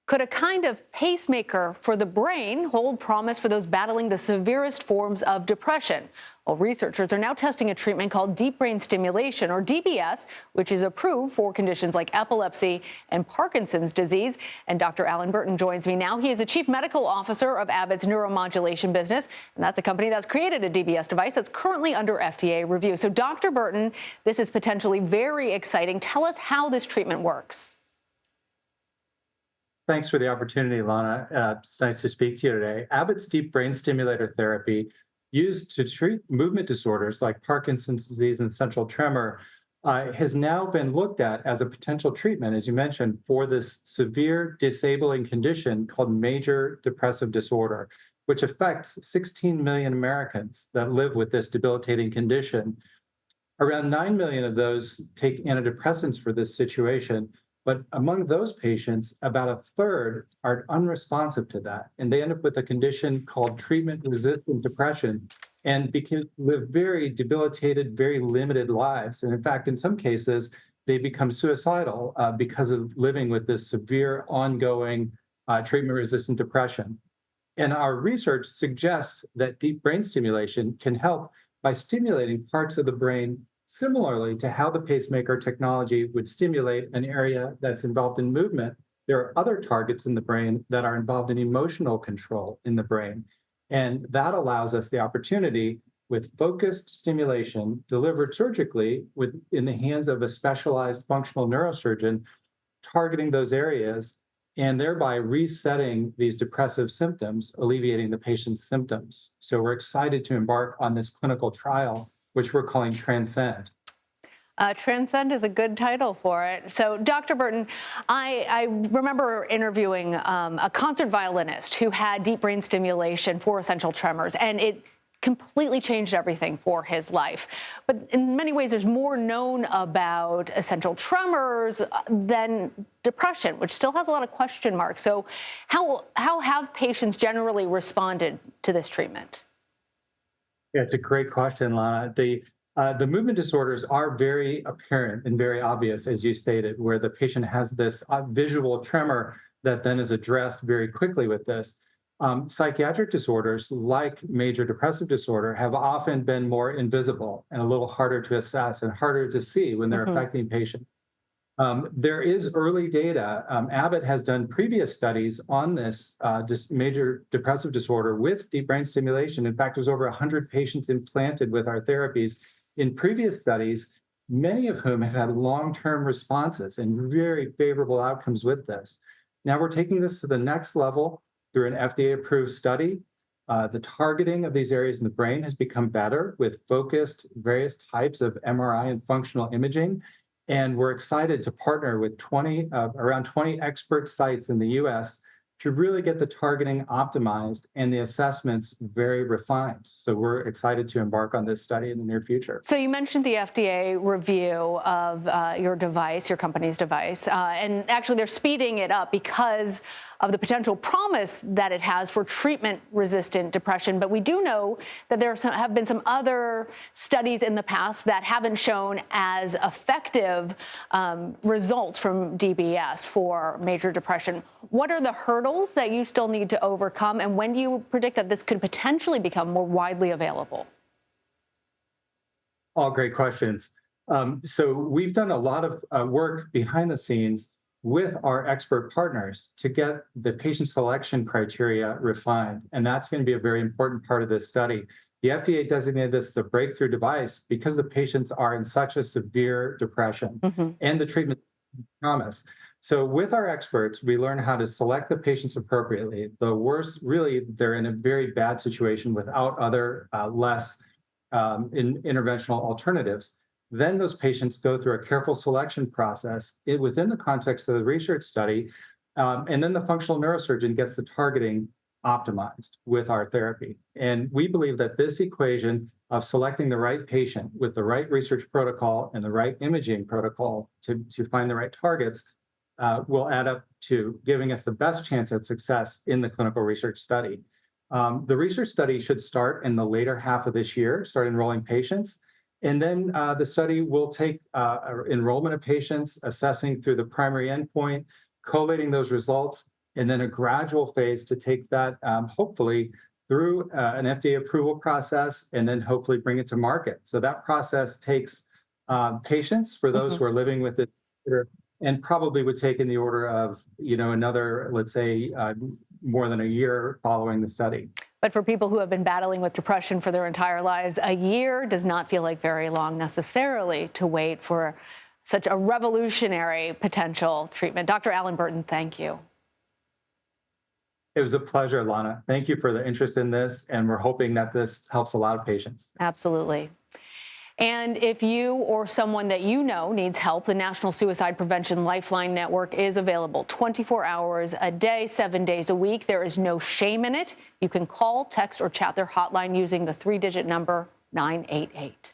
Could a kind of pacemaker for the brain hold promise for those battling the severest forms of depression? Well, researchers are now testing a treatment called deep brain stimulation, or DBS, which is approved for conditions like epilepsy and Parkinson's disease. And Dr. Alan Burton joins me now. He is the chief medical officer of Abbott's neuromodulation business, and that's a company that's created a DBS device that's currently under FDA review. So, Dr. Burton, this is potentially very exciting. Tell us how this treatment works. Thanks for the opportunity, Lana. It's nice to speak to you today. Abbott's deep brain stimulator therapy, used to treat movement disorders like Parkinson's disease and essential tremor, has now been looked at as a potential treatment, as you mentioned, for this severe disabling condition called major depressive disorder, which affects 16 million Americans that live with this debilitating condition. Around 9 million of those take antidepressants for this situation. But among those patients, about a third are unresponsive to that. And they end up with a condition called treatment-resistant depression and live very debilitated, very limited lives. And in fact, in some cases, they become suicidal because of living with this severe, ongoing treatment-resistant depression. And our research suggests that deep brain stimulation can help by stimulating parts of the brain similarly to how the pacemaker technology would stimulate an area that's involved in movement. There are other targets in the brain that are involved in emotional control in the brain. And that allows us the opportunity with focused stimulation delivered surgically in the hands of a specialized functional neurosurgeon, targeting those areas and thereby resetting these depressive symptoms, alleviating the patient's symptoms. So we're excited to embark on this clinical trial, which we're calling Transcend. Transcend is a good title for it. So, Dr. Burton, I remember interviewing a concert violinist who had deep brain stimulation for essential tremors, and it completely changed everything for his life. But in many ways, there's more known about essential tremors than depression, which still has a lot of question marks. So how have patients generally responded to this treatment? Yeah, it's a great question, Lana. The movement disorders are very apparent and very obvious, as you stated, where the patient has this visual tremor that then is addressed very quickly with this. Psychiatric disorders, like major depressive disorder, have often been more invisible and a little harder to assess and harder to see when they're affecting patients. There is early data. Abbott has done previous studies on this major depressive disorder with deep brain stimulation. In fact, there's over 100 patients implanted with our therapies in previous studies, many of whom have had long-term responses and very favorable outcomes with this. Now we're taking this to the next level through an FDA-approved study. The targeting of these areas in the brain has become better with focused various types of MRI and functional imaging. And we're excited to partner with around 20 expert sites in the US to really get the targeting optimized and the assessments very refined. So we're excited to embark on this study in the near future. So you mentioned the FDA review of your device, your company's device, and actually they're speeding it up because of the potential promise that it has for treatment-resistant depression. But we do know that there have been some other studies in the past that haven't shown as effective results from DBS for major depression. What are the hurdles that you still need to overcome, and when do you predict that this could potentially become more widely available? All great questions. So we've done a lot of work behind the scenes with our expert partners to get the patient selection criteria refined. And that's going to be a very important part of this study. The FDA designated this as a breakthrough device because the patients are in such a severe depression and the treatment promise. So with our experts, we learn how to select the patients appropriately. The worst, really, they're in a very bad situation without other less interventional alternatives. Then those patients go through a careful selection process within the context of the research study, and then the functional neurosurgeon gets the targeting optimized with our therapy. And we believe that this equation of selecting the right patient with the right research protocol and the right imaging protocol to find the right targets will add up to giving us the best chance at success in the clinical research study. The research study should start in the later half of this year, start enrolling patients. And then the study will take enrollment of patients, assessing through the primary endpoint, collating those results, and then a gradual phase to take that hopefully through an FDA approval process, and then hopefully bring it to market. So that process takes patience for those who are living with it, and probably would take in the order of, another, let's say, more than a year following the study. But for people who have been battling with depression for their entire lives, a year does not feel like very long necessarily to wait for such a revolutionary potential treatment. Dr. Alan Burton, thank you. It was a pleasure, Lana. Thank you for the interest in this, and we're hoping that this helps a lot of patients. Absolutely. And if you or someone that you know needs help, the National Suicide Prevention Lifeline Network is available 24 hours a day, 7 days a week. There is no shame in it. You can call, text, or chat their hotline using the 3-digit number 988.